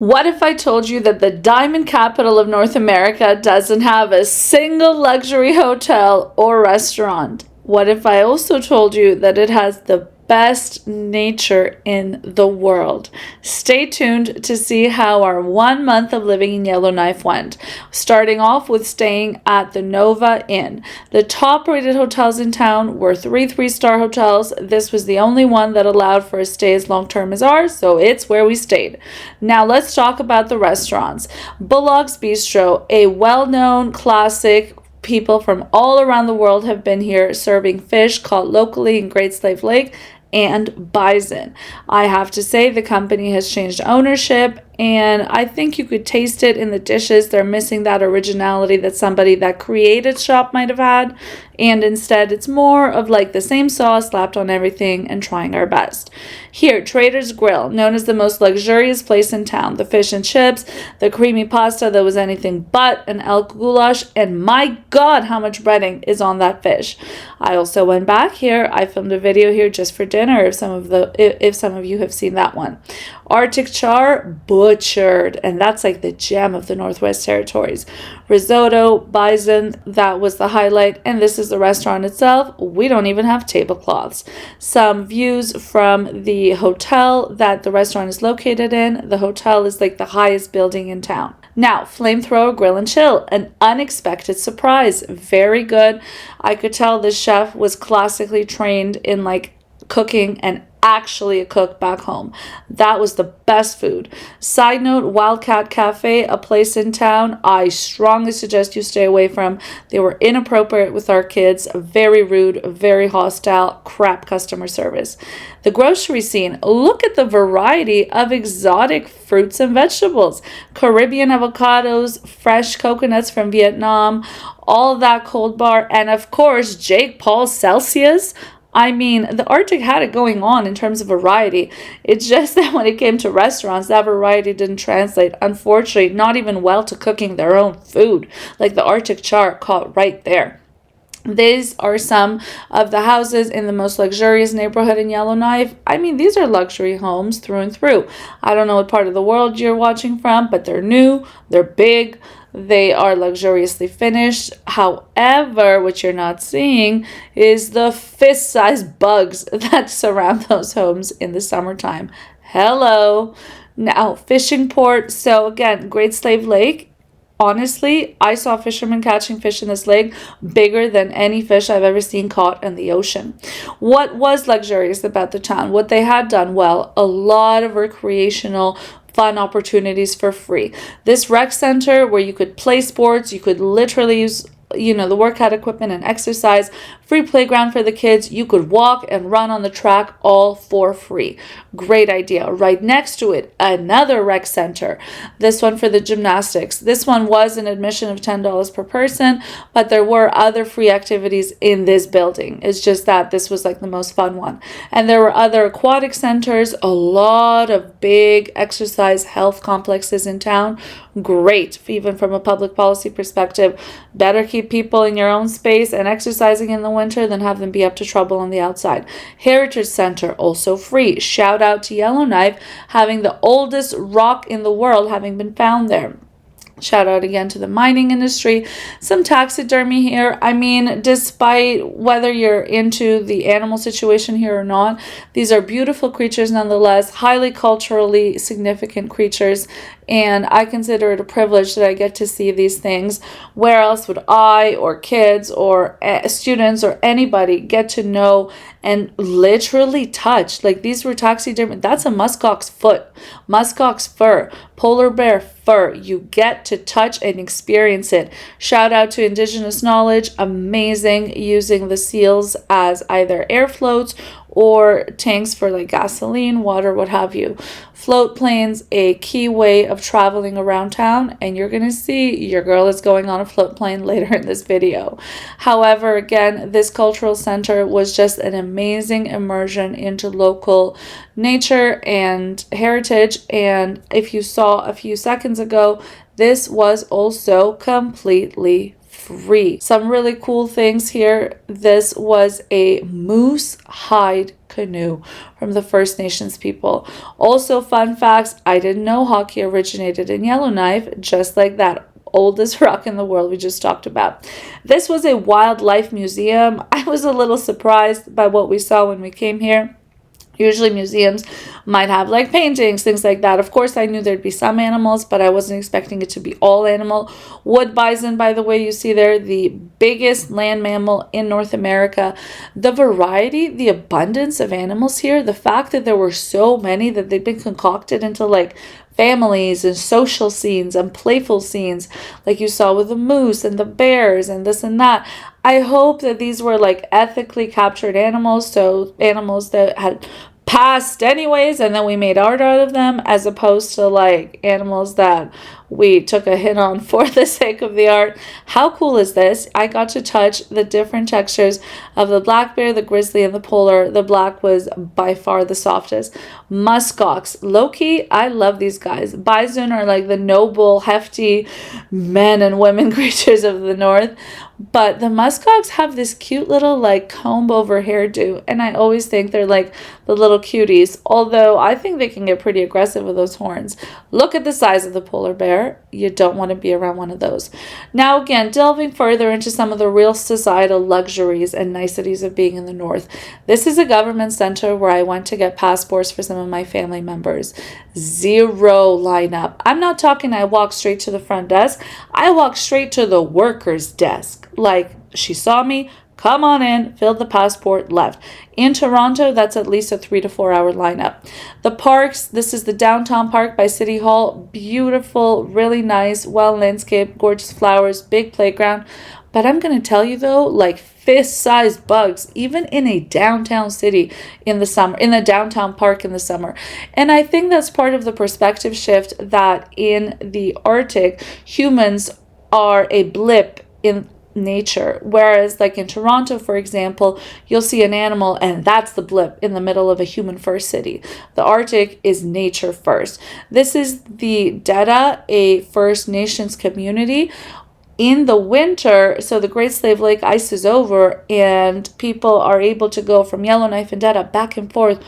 What if I told you that the diamond capital of North America doesn't have a single luxury hotel or restaurant? What if I also told you that it has the best nature in the world? Stay tuned to see how our 1 month of living in Yellowknife went. Starting off with staying at the Nova Inn. The top rated hotels in town were three-star hotels. This was the only one that allowed for a stay as long term as ours, so it's where we stayed. Now let's talk about the restaurants. Bullock's Bistro, a well-known classic. People from all around the world have been here serving fish caught locally in Great Slave Lake and bison. I have to say the company has changed ownership, and I think you could taste it in the dishes. They're missing that originality that somebody that created shop might have had, and instead it's more of like the same sauce slapped on everything and trying our best. Here, Trader's Grill, known as the most luxurious place in town. The fish and chips, the creamy pasta that was anything but an elk goulash, and my God, how much breading is on that fish. I also went back here. I filmed a video here just for dinner if some of you have seen that one. Arctic char, butchered, and that's like the gem of the Northwest Territories. Risotto, bison, that was the highlight, and this is the restaurant itself. We don't even have tablecloths. Some views from the hotel that the restaurant is located in. The hotel is like the highest building in town. Now, Flamethrower Grill and Chill, an unexpected surprise. Very good. I could tell this chef was classically trained in like cooking and actually a cook back home. That was the best food. Side note, Wildcat Cafe, a place in town I strongly suggest you stay away from. They were inappropriate with our kids, very rude, very hostile, crap customer service. The grocery scene, look at the variety of exotic fruits and vegetables. Caribbean avocados, fresh coconuts from Vietnam, all that cold bar, and of course, Jake Paul Celsius. I mean, the Arctic had it going on in terms of variety. It's just that when it came to restaurants, that variety didn't translate. Unfortunately, not even well to cooking their own food, like the Arctic char caught right there. These are some of the houses in the most luxurious neighborhood in Yellowknife. I mean, these are luxury homes through and through. I don't know what part of the world you're watching from, but they're new, they're big, they are luxuriously finished. However, what you're not seeing is the fist-sized bugs that surround those homes in the summertime. Hello. Now, fishing port. So again, Great Slave Lake. Honestly, I saw fishermen catching fish in this lake bigger than any fish I've ever seen caught in the ocean. What was luxurious about the town? What they had done well, a lot of recreational fun opportunities for free. This rec center where you could play sports, you could literally use the workout equipment and exercise, free playground for the kids. You could walk and run on the track all for free. Great idea. Right next to it, another rec center. This one for the gymnastics. This one was an admission of $10 per person, but there were other free activities in this building. It's just that this was like the most fun one. And there were other aquatic centers, a lot of big exercise health complexes in town. Great, even from a public policy perspective. Better keep people in your own space and exercising in the winter than have them be up to trouble on the outside. Heritage Center, also free. Shout out to Yellowknife, having the oldest rock in the world having been found there. Shout out again to the mining industry. Some taxidermy here. I mean, despite whether you're into the animal situation here or not, these are beautiful creatures nonetheless, highly culturally significant creatures, and I consider it a privilege that I get to see these things. Where else would I or kids or students or anybody get to know and literally touch? Like, these were taxidermy. That's a muskox foot, muskox fur, polar bear fur. You get to touch and experience it. Shout out to Indigenous knowledge. Amazing, using the seals as either air floats or tanks for like gasoline, water, what have you. Float planes, a key way of traveling around town, and you're going to see your girl is going on a float plane later in this video. However, again, this cultural center was just an amazing immersion into local nature and heritage, and if you saw a few seconds ago, this was also completely free. Some really cool things here. This was a moose hide canoe from the First Nations people. Also, fun facts, I didn't know hockey originated in Yellowknife, just like that oldest rock in the world we just talked about. This was a wildlife museum. I was a little surprised by what we saw when we came here. Usually museums might have like paintings, things like that. Of course, I knew there'd be some animals, but I wasn't expecting it to be all animal. Wood bison, by the way, you see there, the biggest land mammal in North America. The variety, the abundance of animals here, the fact that there were so many that they've been concocted into like families and social scenes and playful scenes, like you saw with the moose and the bears and this and that. I hope that these were like ethically captured animals, so animals that had passed anyways and then we made art out of them, as opposed to like animals that we took a hit on for the sake of the art. How cool is this? I got to touch the different textures of the black bear, the grizzly, and the polar. The black was by far the softest. Muskox, low-key, I love these guys. Bison are like the noble, hefty men and women creatures of the north. But the muskox have this cute little like comb over hairdo, and I always think they're like the little cuties, although I think they can get pretty aggressive with those horns. Look at the size of the polar bear. You don't want to be around one of those. Now again, delving further into some of the real societal luxuries and niceties of being in the north. This is a government center where I went to get passports for some of my family members. Zero lineup. I'm not talking I walked straight to the front desk. I walked straight to the worker's desk. Like, she saw me, come on in, filled the passport, left. In Toronto, that's at least a 3 to 4 hour lineup. The parks, this is the downtown park by City Hall. Beautiful, really nice, well landscaped, gorgeous flowers, big playground. But I'm going to tell you though, like fist-sized bugs, even in a downtown city in the summer, in the downtown park in the summer. And I think that's part of the perspective shift that in the Arctic, humans are a blip in nature, whereas like in Toronto, for example, you'll see an animal and that's the blip in the middle of a human first city. The Arctic is nature first. This is the Deda, a First Nations community. In the winter, so the Great Slave Lake ice is over and people are able to go from Yellowknife and Deda back and forth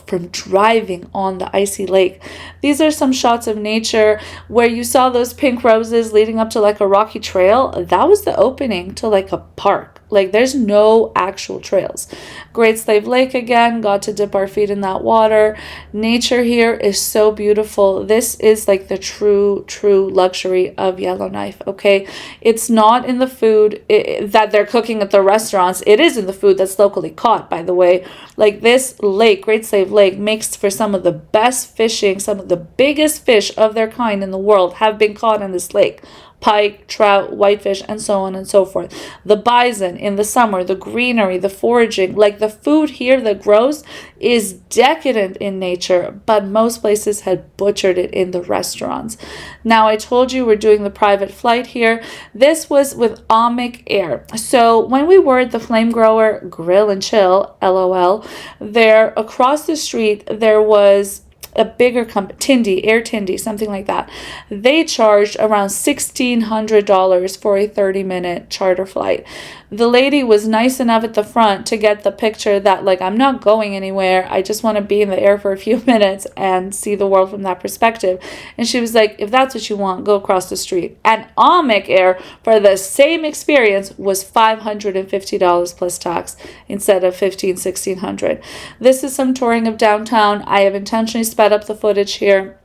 from driving on the icy lake. These are some shots of nature where you saw those pink roses leading up to like a rocky trail. That was the opening to like a park. Like there's no actual trails. Great Slave Lake again, got to dip our feet in that water. Nature here is so beautiful. This is like the true luxury of Yellowknife, okay? It's not in the food that they're cooking at the restaurants. It is in the food that's locally caught, by the way. Like this lake, Great Slave Lake, makes for some of the best fishing. Some of the biggest fish of their kind in the world have been caught in this lake. Pike, trout, whitefish, and so on and so forth. The bison in the summer, the greenery, the foraging, like the food here that grows is decadent in nature, but most places had butchered it in the restaurants. Now, I told you we're doing the private flight here. This was with Aquatic Air. So when we were at the Flame Grower Grill and Chill, LOL, there across the street, there was a bigger company, Air Tindy, something like that. They charged around $1,600 for a 30-minute charter flight. The lady was nice enough at the front to get the picture that like, I'm not going anywhere. I just want to be in the air for a few minutes and see the world from that perspective. And she was like, if that's what you want, go across the street. And Aquatic Air for the same experience was $550 plus tax instead of $1,600. This is some touring of downtown. I have intentionally sped up the footage here.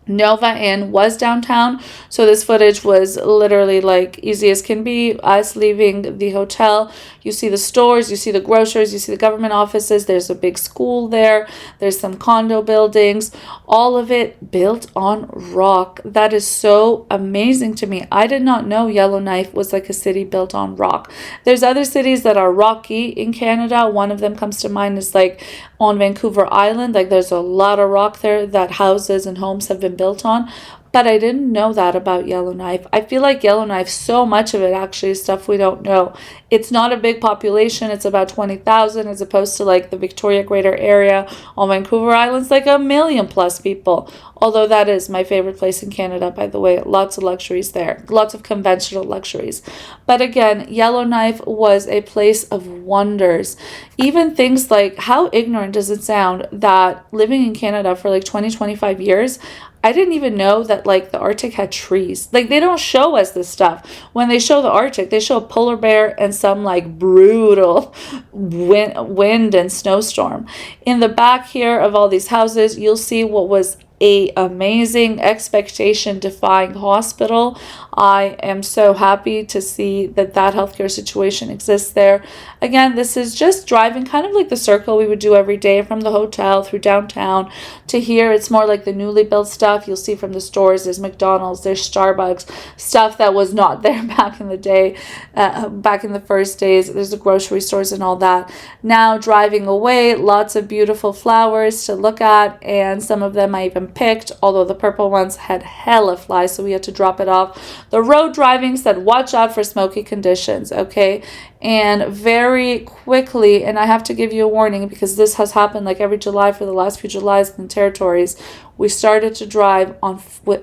Nova Inn was downtown, so this footage was literally like easy as can be, us leaving the hotel. You see the stores, you see the grocers, you see the government offices, there's a big school there, there's some condo buildings, all of it built on rock. That is so amazing to me. I did not know Yellowknife was like a city built on rock. There's other cities that are rocky in Canada. One of them comes to mind is like on Vancouver Island. Like there's a lot of rock there that houses and homes have been built on. But I didn't know that about Yellowknife. I feel like Yellowknife, so much of it actually is stuff we don't know. It's not a big population. It's about 20,000 as opposed to like the Victoria Greater Area on Vancouver Island's like 1 million plus people. Although that is my favorite place in Canada, by the way. Lots of luxuries there. Lots of conventional luxuries. But again, Yellowknife was a place of wonders. Even things like, how ignorant does it sound that living in Canada for like 20, 25 years, I didn't even know that like the Arctic had trees. Like they don't show us this stuff. When they show the Arctic, they show a polar bear and some like brutal wind and snowstorm. In the back here of all these houses, you'll see what was a amazing expectation defying hospital. I am so happy to see that healthcare situation exists there. Again, this is just driving kind of like the circle we would do every day from the hotel through downtown to here. It's more like the newly built stuff you'll see from the stores. There's McDonald's, there's Starbucks, stuff that was not there back in the day, back in the first days. There's the grocery stores and all that. Now driving away, lots of beautiful flowers to look at, and some of them I even picked, although the purple ones had hella flies, so we had to drop it off. The road driving said watch out for smoky conditions, okay? And very quickly, and I have to give you a warning because this has happened like every July for the last few Julys in the territories, we started to drive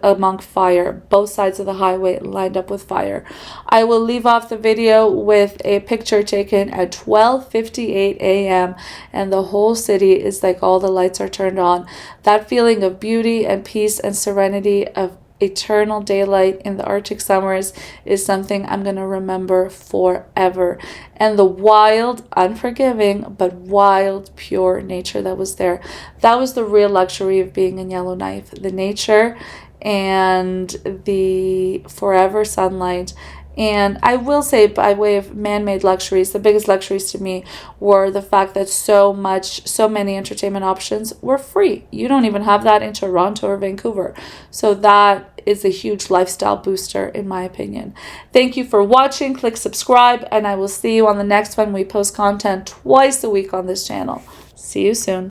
among fire. Both sides of the highway lined up with fire. I will leave off the video with a picture taken at 12:58 a.m. and the whole city is like all the lights are turned on. That feeling of beauty and peace and serenity of eternal daylight in the Arctic summers is something I'm going to remember forever. And the wild, unforgiving, but wild, pure nature that was there. That was the real luxury of being in Yellowknife. The nature and the forever sunlight. And I will say, by way of man-made luxuries, the biggest luxuries to me were the fact that so many entertainment options were free. You don't even have that in Toronto or Vancouver. So that is a huge lifestyle booster, in my opinion. Thank you for watching. Click subscribe, and I will see you on the next one. We post content twice a week on this channel. See you soon.